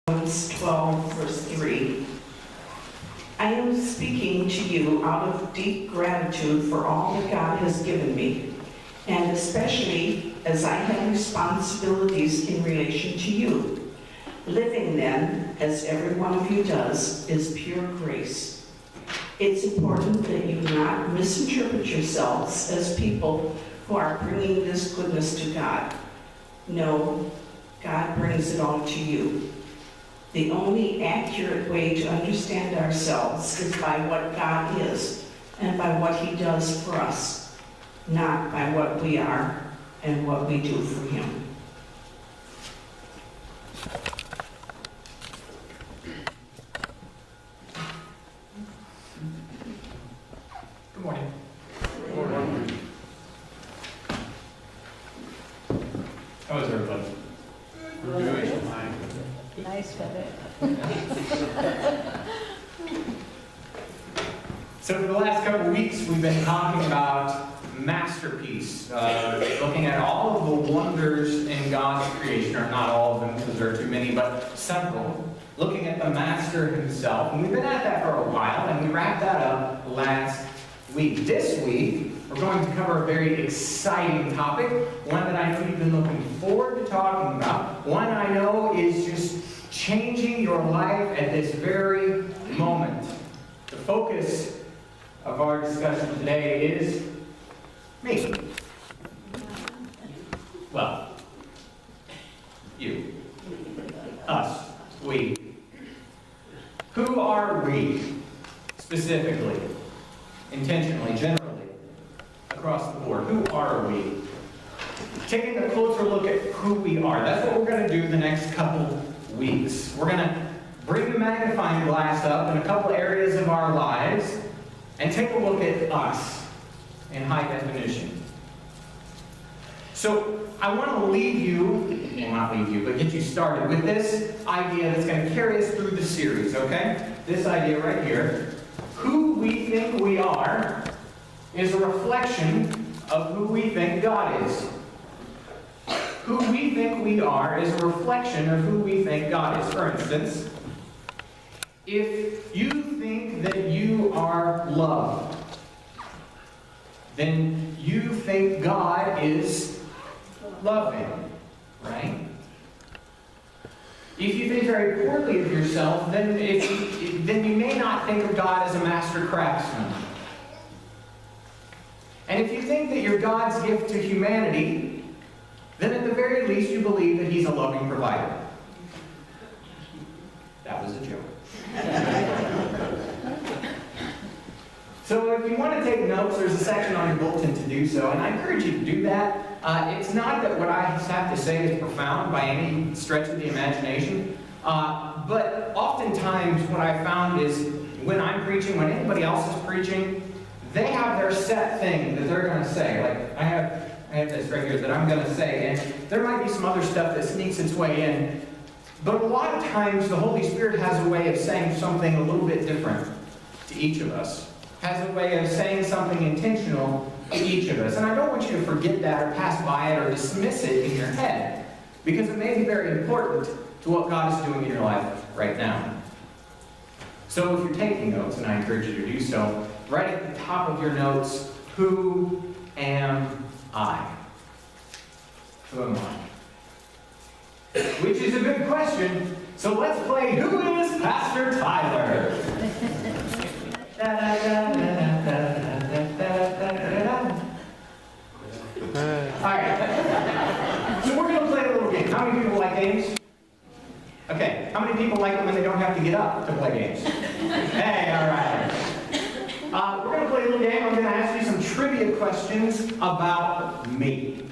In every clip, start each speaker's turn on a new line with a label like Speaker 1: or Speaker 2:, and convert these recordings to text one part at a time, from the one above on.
Speaker 1: Romans 12, verse 3. I am speaking to you out of deep gratitude for all that God has given me, and especially as I have responsibilities in relation to you. Living then, as every one of you does, is pure grace. It's important that you not misinterpret yourselves as people who are bringing this goodness to God. No, God brings it all to you. The only accurate way to understand ourselves is by what God is and by what He does for us, not by what we are and what we do for Him.
Speaker 2: Good morning.
Speaker 3: Good morning.
Speaker 2: How is everybody?
Speaker 3: We're doing fine.
Speaker 4: Nice weather.
Speaker 2: So for the last couple of weeks, we've been talking about masterpiece, looking at all of the wonders in God's creation, or not all of them because there are too many, but several, looking at the Master himself. And we've been at that for a while, and we wrapped that up last week. This week, we're going to cover a very exciting topic, one that I know you've been looking forward to talking about, one I know is just changing your life at this very moment. The focus of our discussion today is me. Well, you, us, we. Who are we, specifically, intentionally, generally, across the board? Who are we? Taking a closer look at who we are. That's what we're going to do the next couple weeks. We're going to bring the magnifying glass up in a couple areas of our lives and take a look at us in high definition. So I want to leave you, well, not leave you, but get you started with this idea that's going to carry us through the series, okay? This idea right here. Who we think we are is a reflection of who we think God is. Who we think we are is a reflection of who we think God is. For instance, if you think that you are loved, then you think God is loving, right? If you think very poorly of yourself, then you may not think of God as a master craftsman. And if you think that you're God's gift to humanity, then at the very least you believe that He's a loving provider. That was a joke. So if you want to take notes, there's a section on your bulletin to do so, and I encourage you to do that. It's not that what I have to say is profound by any stretch of the imagination, but oftentimes what I've found is when I'm preaching, when anybody else is preaching, they have their set thing that they're going to say. Like, I have this right here that I'm going to say, and there might be some other stuff that sneaks its way in, but a lot of times the Holy Spirit has a way of saying something a little bit different to each of us. Has a way of saying something intentional to each of us. And I don't want you to forget that or pass by it or dismiss it in your head, because it may be very important to what God is doing in your life right now. So if you're taking notes, and I encourage you to do so, write at the top of your notes, who am I? Who am I? Which is a good question, so let's play Who is Pastor Tyler? Alright, so we're going to play a little game. How many people like games? Okay, how many people like them when they don't have to get up to play games? Hey, alright. We're going to play a little game. I'm going to ask you some trivia questions about me.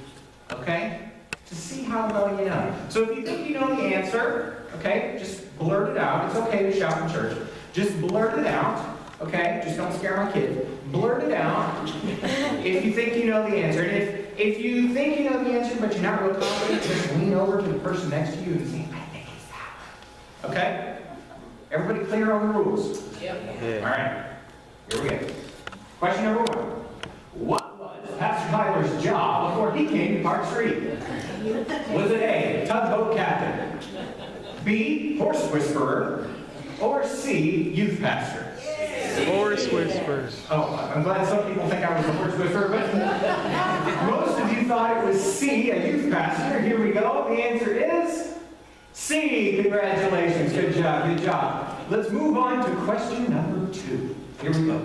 Speaker 2: Okay? To see how well you know. So if you think you know the answer, okay, just blurt it out. It's okay to shout in church. Just blurt it out. Okay? Just don't scare my kid. Blurt it out if you think you know the answer. And if you think you know the answer but you're not real confident, just lean over to the person next to you and say, I think it's that one. Okay? Everybody clear on the rules?
Speaker 4: Yep.
Speaker 3: Yeah.
Speaker 2: All right. Here we go. Question number one. What was Pastor Tyler's job before he came to Park Street? Was it A, tugboat captain? B, B, horse whisperer, or C, youth pastor?
Speaker 3: Horse whispers.
Speaker 2: Oh, I'm glad some people think I was a horse whisperer, but most of you thought it was C, a youth pastor. Here we go. The answer is C. Congratulations. Good job. Good job. Let's move on to question number 2. Here we go.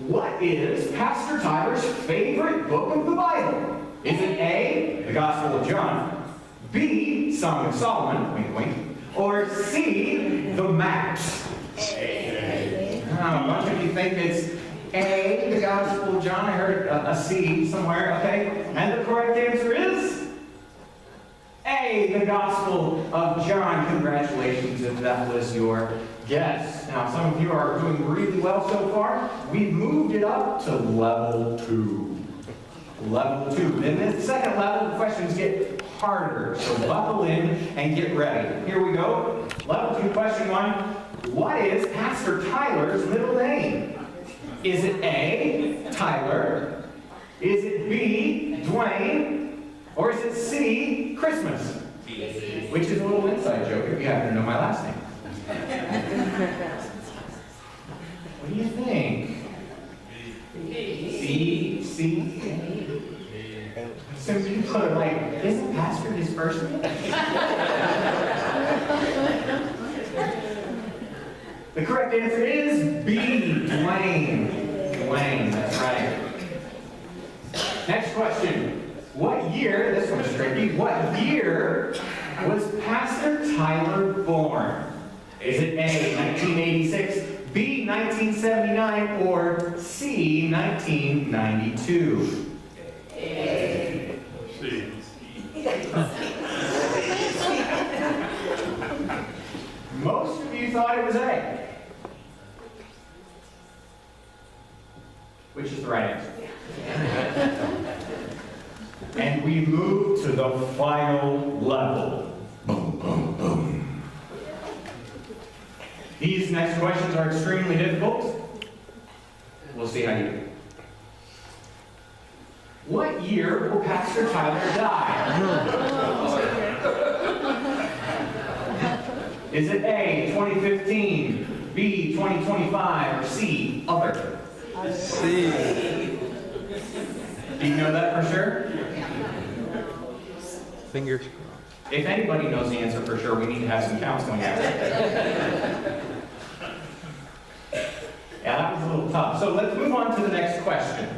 Speaker 2: What is Pastor Tyler's favorite book of the Bible? Is it A, the Gospel of John, B, Song of Solomon, wink, wink, or C, the Maps? A bunch of you think it's A, the Gospel of John. I heard a C somewhere, okay? And the correct answer is A, the Gospel of John. Congratulations if that was your guess. Now, some of you are doing really well so far. We've moved it up to level 2. Level 2. In this second level, the questions get harder. So buckle in and get ready. Here we go. Level 2, question 1. What is Pastor Tyler's middle name? Is it A, Tyler? Is it B, Dwayne? Or is it C, Christmas? Which is a little inside joke if you happen to know my last name. What do you think? C. Some people are like, isn't Pastor his first name? The correct answer is B, Dwayne. Dwayne, that's right. Next question. What year, this one's tricky, what year was Pastor Tyler born? Is it A, 1986, B, 1979, or C, 1992?
Speaker 3: C.
Speaker 2: Most of you thought it was A. Which is the right answer. And we move to the final level. Boom, boom, boom. These next questions are extremely difficult. We'll see how you do. What year will Pastor Tyler die? Is it A, 2015, B, 2025, or C, other?
Speaker 3: C.
Speaker 2: Do you know that for sure?
Speaker 3: Fingers.
Speaker 2: If anybody knows the answer for sure, we need to have some counseling after. Yeah, that was a little tough. So let's move on to the next question.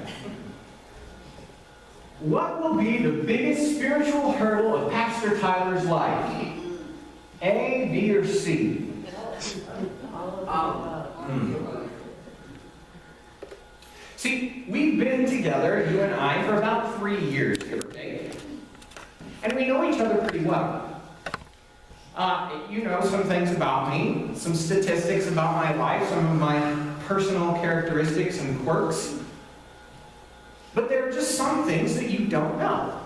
Speaker 2: What will be the biggest spiritual hurdle of Pastor Tyler's life? A, B, or C? See, we've been together, you and I, for about 3 years, give or take. And we know each other pretty well. You know some things about me, some statistics about my life, some of my personal characteristics and quirks. But there are just some things that you don't know,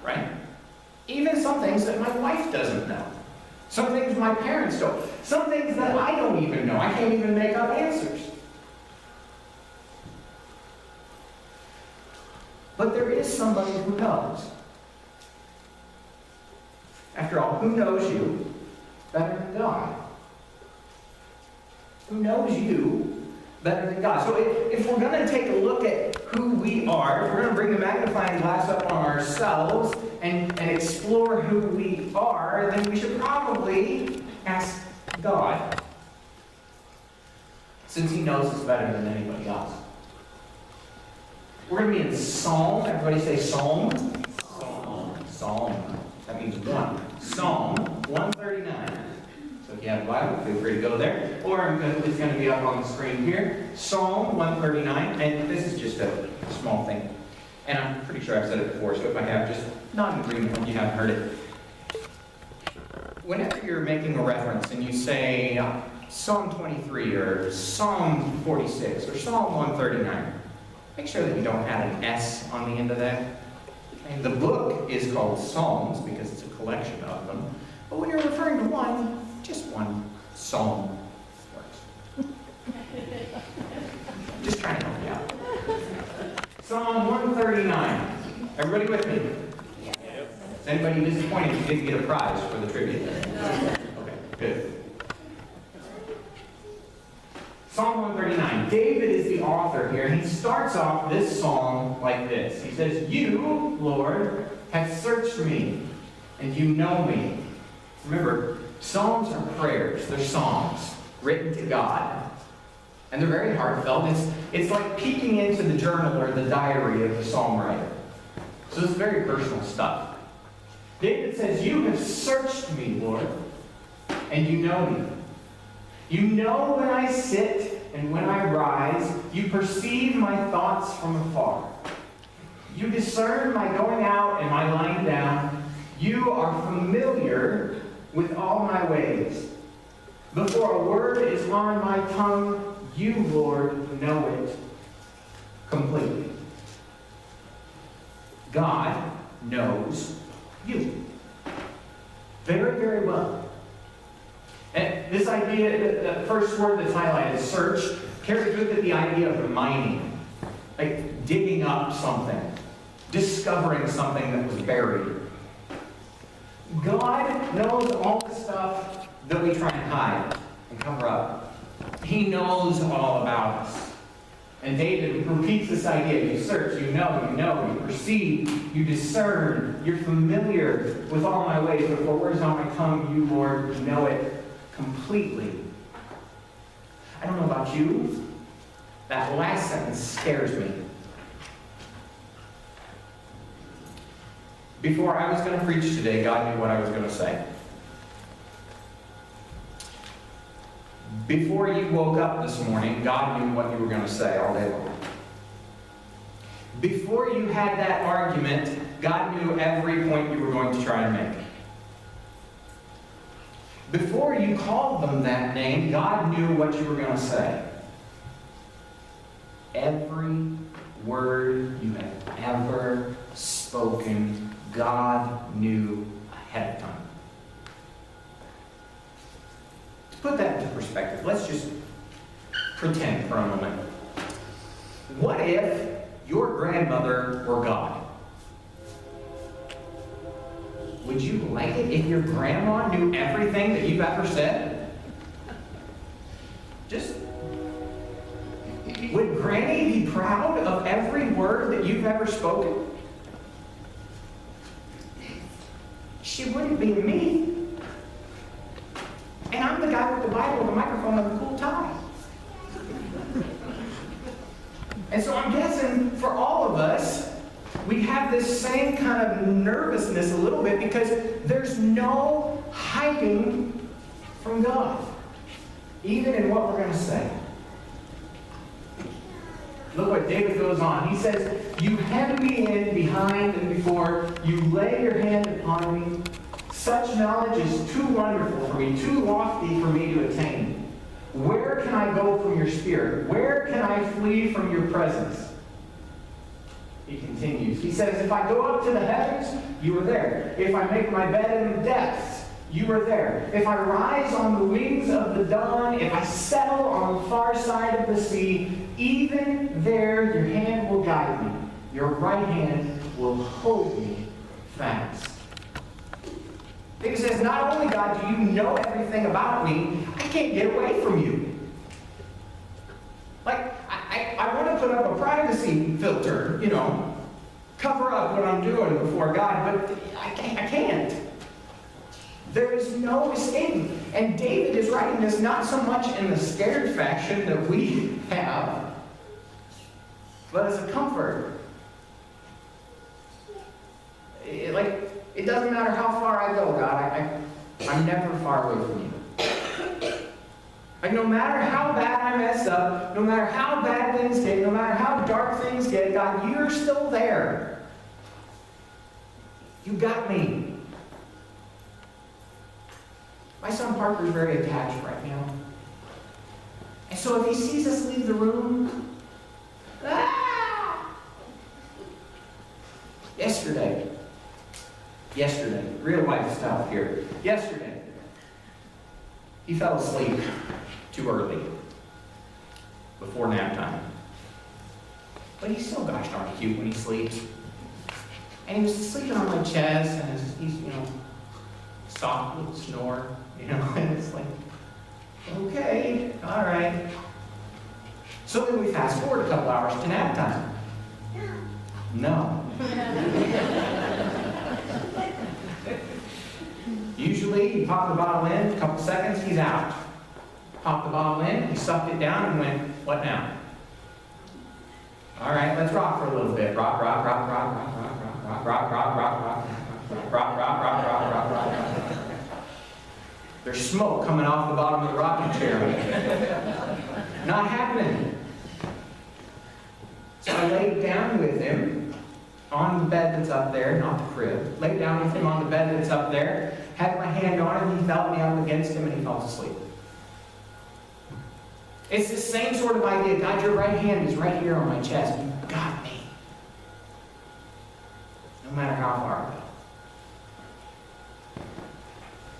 Speaker 2: right? Even some things that my wife doesn't know. Some things my parents don't. Some things that I don't even know. I can't even make up answers. But there is somebody who knows. After all, who knows you better than God? Who knows you better than God? So if we're going to take a look at who we are, if we're going to bring the magnifying glass up on ourselves and explore who we are, then we should probably ask God, since He knows us better than anybody else. We're going to be in Psalm. Everybody say Psalm. Psalm. That means one. Psalm 139. So if you have a Bible, feel free to go there. Or it's going to be up on the screen here. Psalm 139. And this is just a small thing. And I'm pretty sure I've said it before, so if I have, just nod in agreement when you haven't heard it. Whenever you're making a reference and you say Psalm 23 or Psalm 46 or Psalm 139, make sure that you don't add an S on the end of that. Okay? The book is called Psalms because it's a collection of them. But when you're referring to one, just one psalm works. Just trying to help you out. Psalm 139. Everybody with me? Is anybody disappointed you didn't get a prize for the trivia? Okay. Good. Psalm 139. David is the author here, and he starts off this psalm like this. He says, "You, Lord, have searched me, and you know me." Remember, psalms are prayers. They're songs written to God. And they're very heartfelt. It's like peeking into the journal or the diary of the psalm writer. So it's very personal stuff. David says, "You have searched me, Lord, and you know me. You know when I sit and when I rise. You perceive my thoughts from afar. You discern my going out and my lying down. You are familiar with all my ways. Before a word is on my tongue, you, Lord, know it completely." God knows you very, very well. And this idea, the first word that's highlighted, search, carries with it the idea of mining, like digging up something, discovering something that was buried. God knows all the stuff that we try and hide and cover up. He knows all about us. And David repeats this idea. You search, you know, you perceive, you discern, you're familiar with all my ways. Before words on my tongue, you, Lord, know it completely. I don't know about you. That last sentence scares me. Before I was going to preach today, God knew what I was going to say. Before you woke up this morning, God knew what you were going to say all day long. Before you had that argument, God knew every point you were going to try and make. Before you called them that name, God knew what you were going to say. Every word you have ever spoken, God knew ahead of time. To put that into perspective, let's just pretend for a moment. What if your grandmother were God? Would you like it if your grandma knew everything that you've ever said? Would Granny be proud of every word that you've ever spoken? She wouldn't be me. And I'm the guy with the Bible and the microphone and the cool tie. And so I'm guessing for all of us, we have this same kind of nervousness a little bit because there's no hiding from God, even in what we're going to say. Look what David goes on. He says, "You hem me in behind and before. You lay your hand upon me. Such knowledge is too wonderful for me, too lofty for me to attain. Where can I go from your spirit? Where can I flee from your presence?" He continues. He says, "If I go up to the heavens, you are there. If I make my bed in the depths, you are there. If I rise on the wings of the dawn, if I settle on the far side of the sea, even there your hand will guide me. Your right hand will hold me fast." He says, not only, God, do you know everything about me, I can't get away from you. Like, I want to put up a privacy filter, cover up what I'm doing before God, but I can't. There is no escape. And David is writing this not so much in the scared fashion that we have, but as a comfort. It doesn't matter how far I go, God, I'm never far away from you. Like, no matter how bad I mess up, no matter how bad things get, no matter how dark things get, God, you're still there. You got me. My son Parker's very attached right now. And so if he sees us leave the room, Yesterday, real life stuff here. Yesterday, he fell asleep too early, before nap time. But he's so gosh darn cute when he sleeps. And he was sleeping on my chest, and he's soft little snore. You know, and it's like, okay, all right. So then we fast forward a couple hours to nap time. No. Usually, you pop the bottle in, a couple seconds, he's out. Pop the bottle in, he sucked it down and went, what now? All right, let's rock for a little bit. Rock, rock, rock, rock, rock, rock, rock, rock, rock, rock, rock, rock, rock, rock, rock, rock, rock, rock, rock. There's smoke coming off the bottom of the rocking chair. Not happening. So I laid down with him on the bed that's up there, not the crib. Laid down with him on the bed that's up there, had my hand on him, he felt me up against him, and he fell asleep. It's the same sort of idea. God, your right hand is right here on my chest. You got me. No matter how far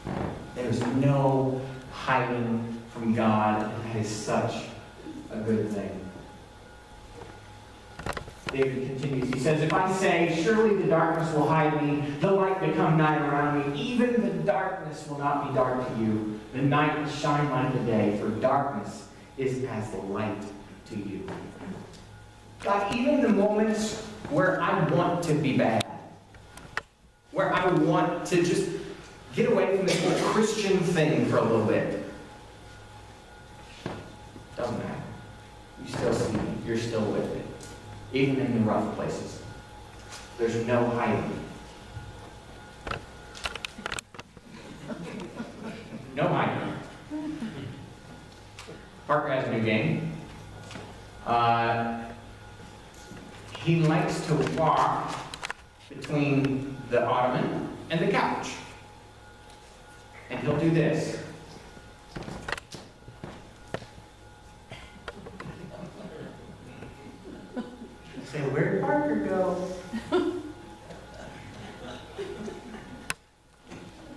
Speaker 2: I go. There's no hiding from God, and that is such a good thing. David continues. He says, if I say, surely the darkness will hide me, the light become night around me, even the darkness will not be dark to you. The night will shine like the day, for darkness is as the light to you. God, even the moments where I want to be bad, where I want to just get away from this whole Christian thing for a little bit, doesn't matter. You still see me. You're still with me. Even in the rough places. There's no hiding. No hiding. Parker has a new game. He likes to walk between the ottoman and the couch. And he'll do this. Say, where did Parker go?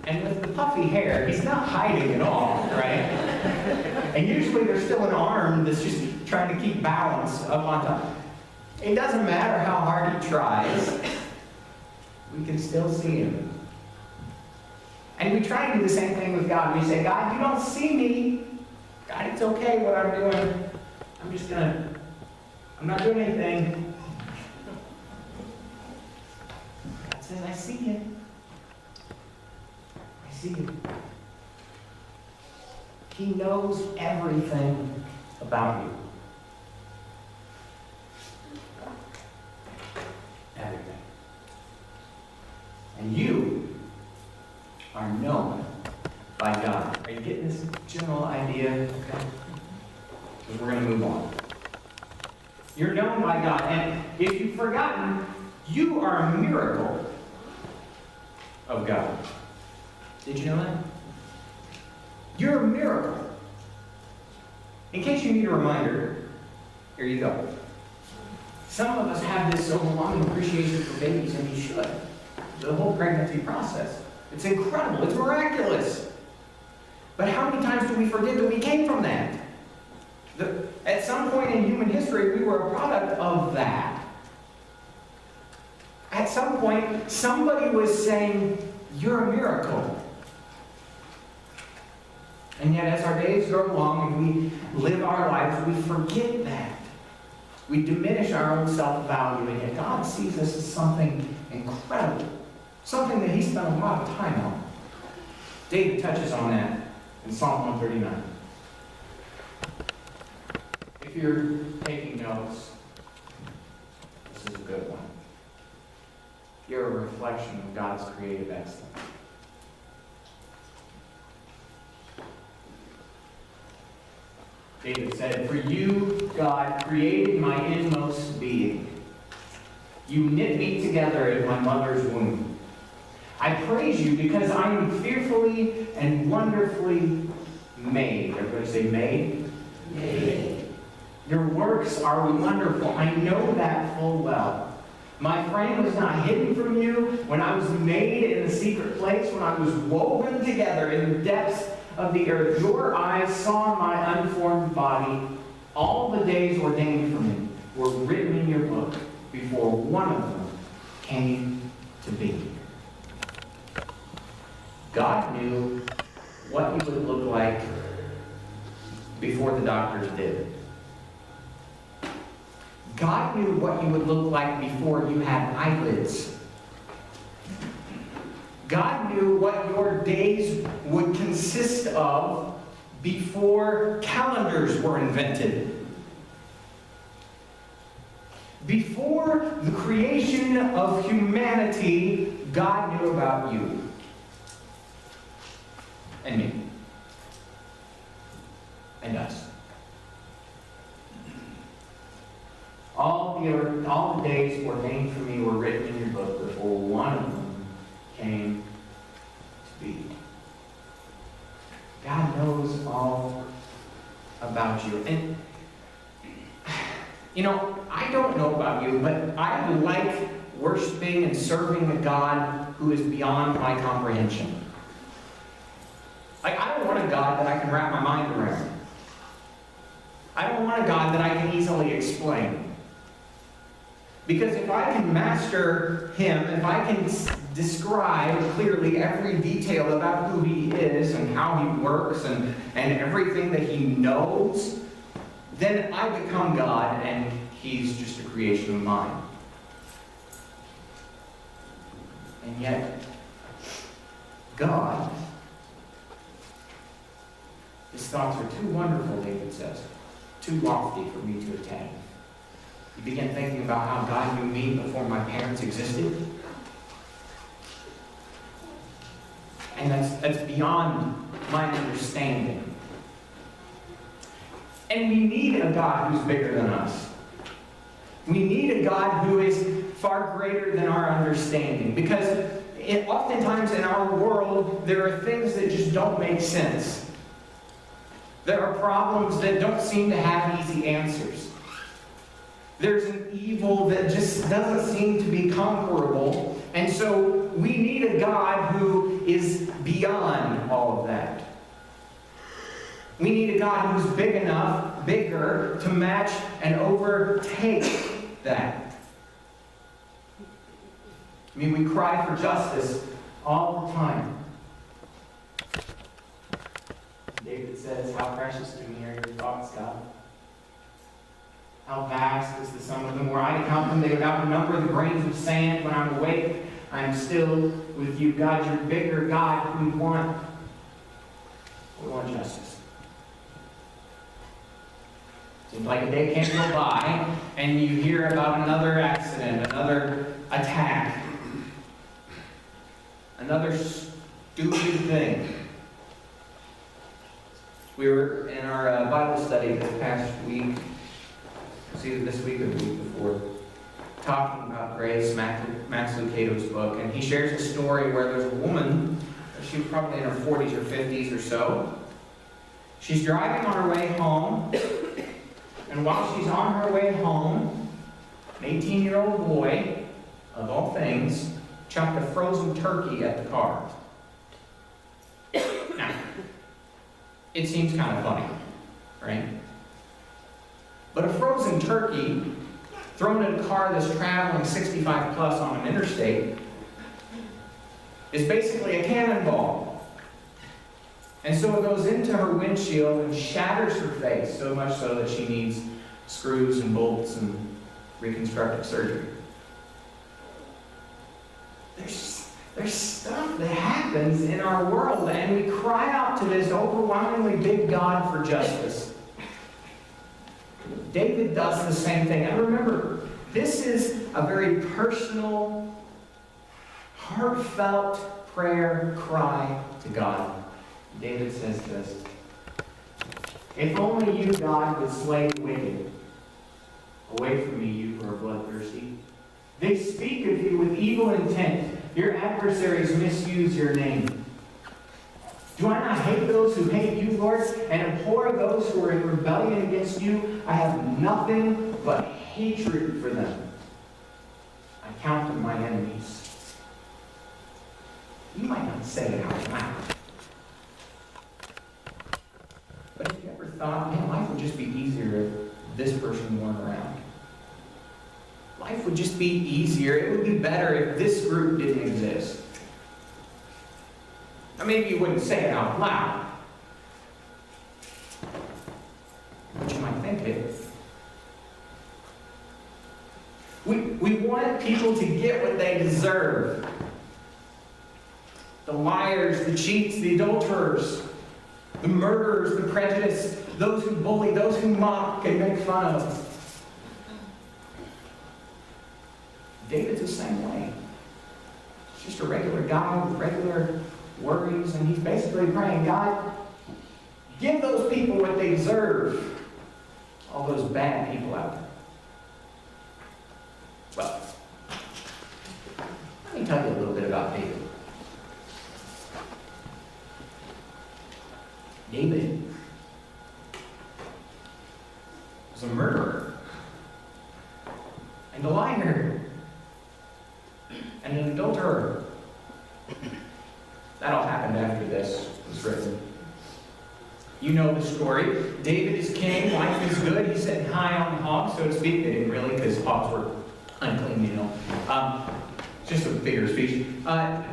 Speaker 2: And with the puffy hair, he's not hiding at all, right? And usually there's still an arm that's just trying to keep balance up on top. It doesn't matter how hard he tries, we can still see him. And we try and do the same thing with God. We say, God, you don't see me. God, it's okay what I'm doing. I'm not doing anything. God says, I see you. I see you. He knows everything about you. Everything. And you are known by God. Are you getting this general idea? Okay. Because we're going to move on. You're known by God. And if you've forgotten, you are a miracle of God. Did you know that? You're a miracle. In case you need a reminder, here you go. Some of us have this overwhelming appreciation for babies, and you should. The whole pregnancy process. It's incredible. It's miraculous. But how many times do we forget that we came from that? At some point in human history, we were a product of that. At some point, somebody was saying, you're a miracle. And yet, as our days go along and we live our lives, we forget that. We diminish our own self-value, and yet God sees us as something incredible. Something that He spent a lot of time on. David touches on that in Psalm 139. If you're taking notes, this is a good one. You're a reflection of God's creative excellence. David said, for you, God, created my inmost being. You knit me together in my mother's womb. I praise you because I am fearfully and wonderfully made. Everybody say made? Made. Your works are wonderful. I know that full well. My frame was not hidden from you when I was made in the secret place, when I was woven together in the depths of the earth. Your eyes saw my unformed body. All the days ordained for me were written in your book before one of them came to be. God knew what you would look like before the doctors did. God knew what you would look like before you had eyelids. God knew what your days would consist of before calendars were invented. Before the creation of humanity, God knew about you and me and us. All the days ordained for me were written in your book before one of them came to be. God knows all about you. And, I don't know about you, but I like worshiping and serving a God who is beyond my comprehension. I don't want a God that I can wrap my mind around. I don't want a God that I can easily explain. Because if I can master Him, if I can describe clearly every detail about who He is and how He works and everything that He knows, then I become God and He's just a creation of mine. And yet, God, His thoughts are too wonderful, David says, too lofty for me to attain. You begin thinking about how God knew me before my parents existed. And that's beyond my understanding. And we need a God who's bigger than us. We need a God who is far greater than our understanding. Because oftentimes in our world, there are things that just don't make sense. There are problems that don't seem to have easy answers. There's an evil that just doesn't seem to be conquerable. And so we need a God who is beyond all of that. We need a God who's bigger to match and overtake that. I mean, we cry for justice all the time. David says, how precious to me are your thoughts, God. How vast is the sum of them. Were I to count them, they would outnumber the grains of sand. When I'm awake, I am still with you. God, you're bigger. God, we want justice. Seems like a day can't go by, and you hear about another accident, another attack, another stupid thing. We were in our Bible study this past week, either this week or the week before, talking about Grace, Max Lucado's book, and he shares a story where there's a woman, she was probably in her 40s or 50s or so. She's driving on her way home, and while she's on her way home, an 18-year-old boy, of all things, chucked a frozen turkey at the car. Now, it seems kind of funny, right? But a frozen turkey thrown at a car that's traveling 65 plus on an interstate is basically a cannonball. And so it goes into her windshield and shatters her face, so much so that she needs screws and bolts and reconstructive surgery. There's stuff that happens in our world, and we cry out to this overwhelmingly big God for justice. David does the same thing. And remember, this is a very personal, heartfelt prayer cry to God. David says this: if only you, God, would slay the wicked. Away from me, you who are bloodthirsty. They speak of you with evil intent. Your adversaries misuse your name. Do I not hate those who hate you, Lord, and abhor those who are in rebellion against you? I have nothing but hatred for them. I count them my enemies. You might not say it out loud. But have you ever thought, man, life would just be easier if this person weren't around? Life would just be easier. It would be better if this group didn't exist. I Maybe you wouldn't say it out loud, but you might think it. We want people to get what they deserve. The liars, the cheats, the adulterers, the murderers, the prejudiced, those who bully, those who mock and make fun of. David's the same way. He's just a regular guy with regular worries, and he's basically praying, God, give those people what they deserve. All those bad people out there. Well, let me tell you a little bit about David. David was a murderer, and a liar, and an adulterer. That all happened after this was written. You know the story. David is king, life is good. He's sitting high on the hog, so to speak. They didn't really, because hogs were unclean, you know. Just a bigger speech.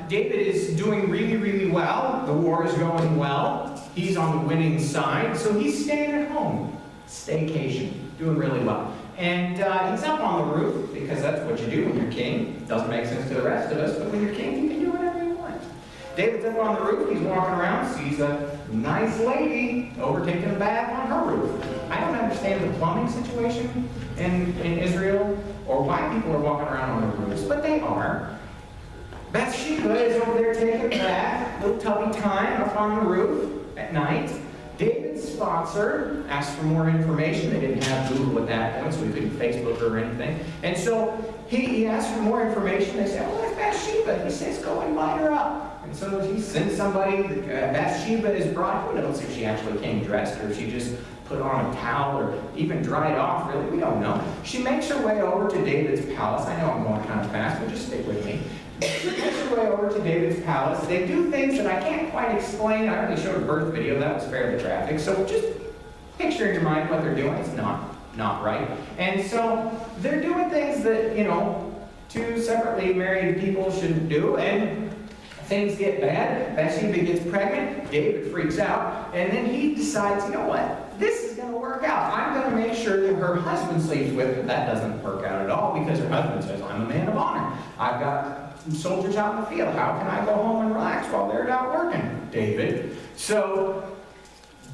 Speaker 2: David is doing really, really well. The war is going well. He's on the winning side, so he's staying at home. Staycation. Doing really well. And he's up on the roof, because that's what you do when you're king. It doesn't make sense to the rest of us, but when you're king, you can do whatever you want. David's up on the roof. He's walking around, sees a nice lady overtaking a bath on her roof. I don't understand the plumbing situation in Israel, or why people are walking around on their roofs, but they are. Bathsheba is over there taking a bath, little tubby time up on the roof at night. David's sponsor asked for more information. They didn't have Google at that point, so we couldn't Facebook or anything. And so he asked for more information. They said, oh, that's Bathsheba. He says, go invite her up. And so he sends somebody. Bathsheba is brought. Who knows if she actually came dressed or if she just put on a towel or even dried off, really. We don't know. She makes her way over to David's palace. I know I'm going kind of fast, but just stick with me. She makes her way over to David's palace. They do things that I can't quite explain. I already showed a birth video. That was fairly graphic. So just picture in your mind what they're doing. It's not right. And so they're doing things that, you know, two separately married people shouldn't do. And things get bad. Bathsheba gets pregnant. David freaks out. And then he decides, you know what? This is going to work out. I'm going to make sure that her husband sleeps with her. That doesn't work out at all because her husband says, I'm a man of honor. I've got some soldiers out in the field. How can I go home and relax while they're out working? David. So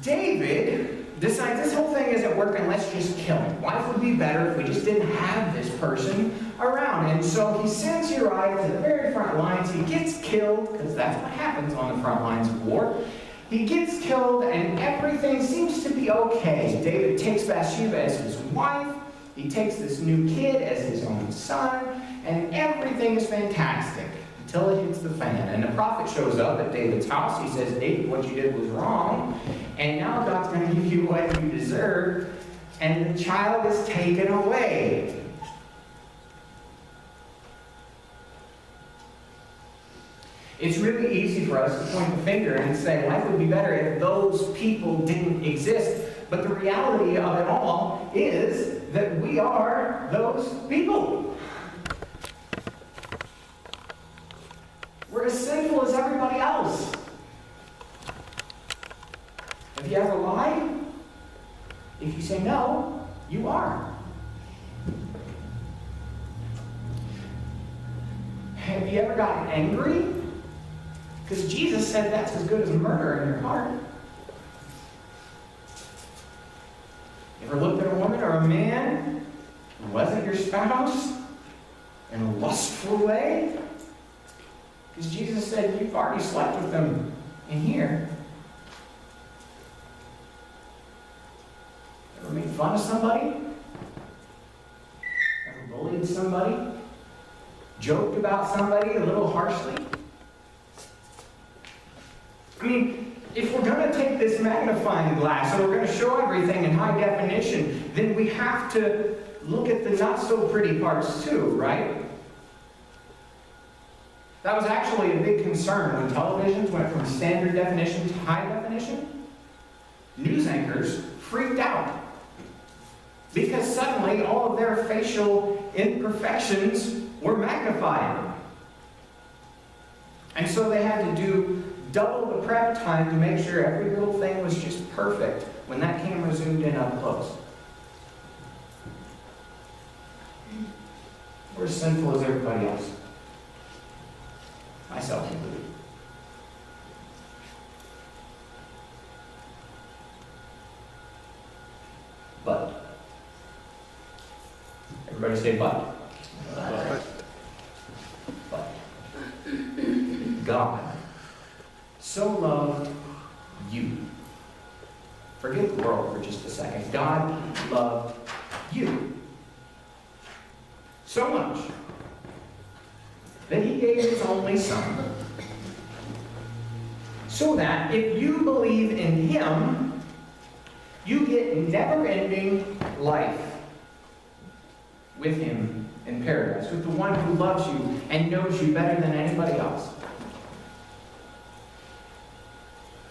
Speaker 2: David decides this whole thing isn't working. Let's just kill him. Life would be better if we just didn't have this person around. And so he sends Uriah to the very front lines. He gets killed because that's what happens on the front lines of war. He gets killed and everything seems to be okay. David takes Bathsheba as his wife. He takes this new kid as his own son. And everything is fantastic until it hits the fan. And the prophet shows up at David's house. He says, David, what you did was wrong. And now God's going to give you what you deserve. And the child is taken away. It's really easy for us to point the finger and say, life would be better if those people didn't exist. But the reality of it all is that we are those people. We're as sinful as everybody else. Have you ever lied? If you say no, you are. Have you ever gotten angry? Because Jesus said that's as good as murder in your heart. You ever looked at a woman or a man who wasn't your spouse in a lustful way? Because Jesus said you've already slept with them in here. Ever made fun of somebody? Ever bullied somebody? Joked about somebody a little harshly? I mean, if we're going to take this magnifying glass and we're going to show everything in high definition, then we have to look at the not-so-pretty parts too, right? That was actually a big concern when televisions went from standard definition to high definition. News anchors freaked out because suddenly all of their facial imperfections were magnified. And so they had to do double the prep time to make sure every little thing was just perfect when that camera zoomed in up close. We're as sinful as everybody else, myself included. But, everybody say but. But God so loved you. Forget the world for just a second. God loved you so much that He gave His only Son, so that if you believe in Him, you get never-ending life with Him in paradise, with the one who loves you and knows you better than anybody else.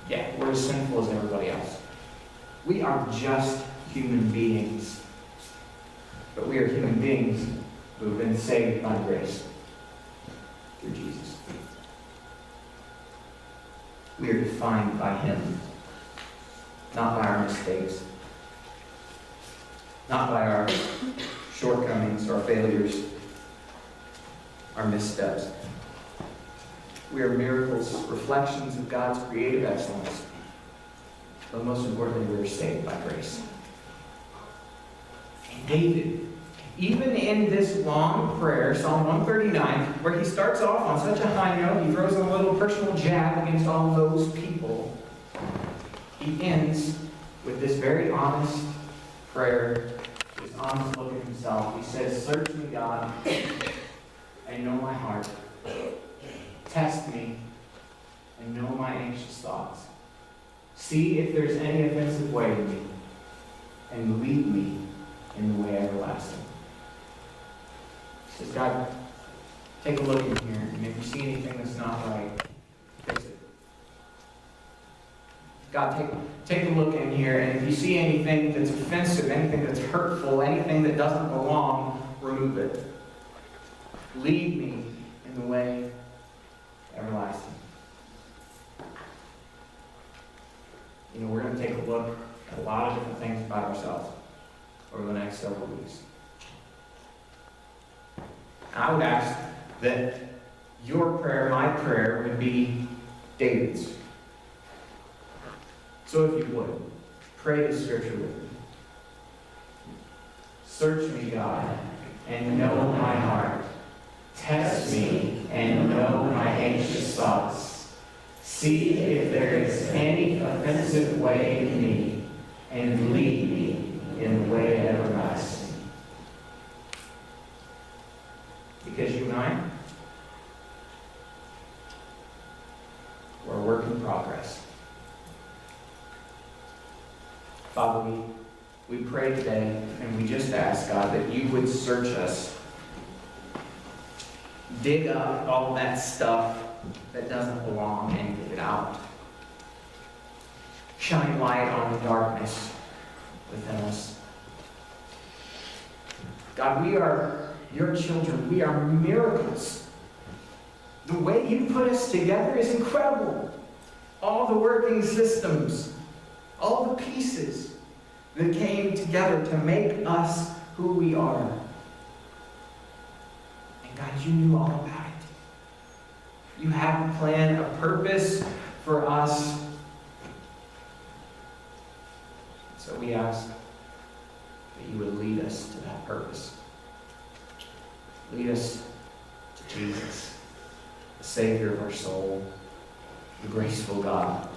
Speaker 2: Yeah, we're as sinful as everybody else. We are just human beings. But we are human beings who have been saved by grace through Jesus. We are defined by Him, not by our mistakes, not by our shortcomings, our failures, our missteps. We are miracles, reflections of God's creative excellence. But most importantly, we are saved by grace. And David, even in this long prayer, Psalm 139, where he starts off on such a high note, he throws a little personal jab against all those people. He ends with this very honest prayer, this honest look at himself. He says, "Search me, God, and know my heart. Test me, and know my anxious thoughts. See if there's any offensive way in me, and lead me in the way everlasting." He says, God, take a look in here, and if you see anything that's not right, fix it. God, take a look in here, and if you see anything that's offensive, anything that's hurtful, anything that doesn't belong, remove it. Lead me in the way everlasting. You know, we're going to take a look at a lot of different things about ourselves over the next several weeks. I would ask that your prayer, my prayer, would be David's. So if you would, pray this scripture with me. Search me, God, and know my heart. Test me and know my anxious thoughts. See if there is any offensive way in me, and lead me in the way everlasting. Because you and I, we're a work in progress. Father, we pray today, and we just ask, God, that you would search us. Dig up all that stuff that doesn't belong and get it out. Shine light on the darkness within us. God, we are your children. We are miracles. The way you put us together is incredible. All the working systems, all the pieces that came together to make us who we are. And God, you knew all about it. You have a plan, a purpose for us. So we ask that you would lead us to that purpose. Lead us to Jesus, the Savior of our soul, the graceful God.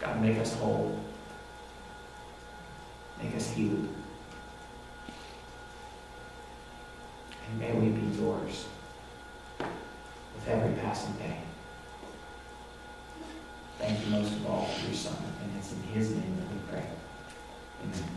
Speaker 2: God, make us whole. Make us healed. And may we be yours with every passing day. Thank you most of all for your Son, and it's in His name that we pray. Amen.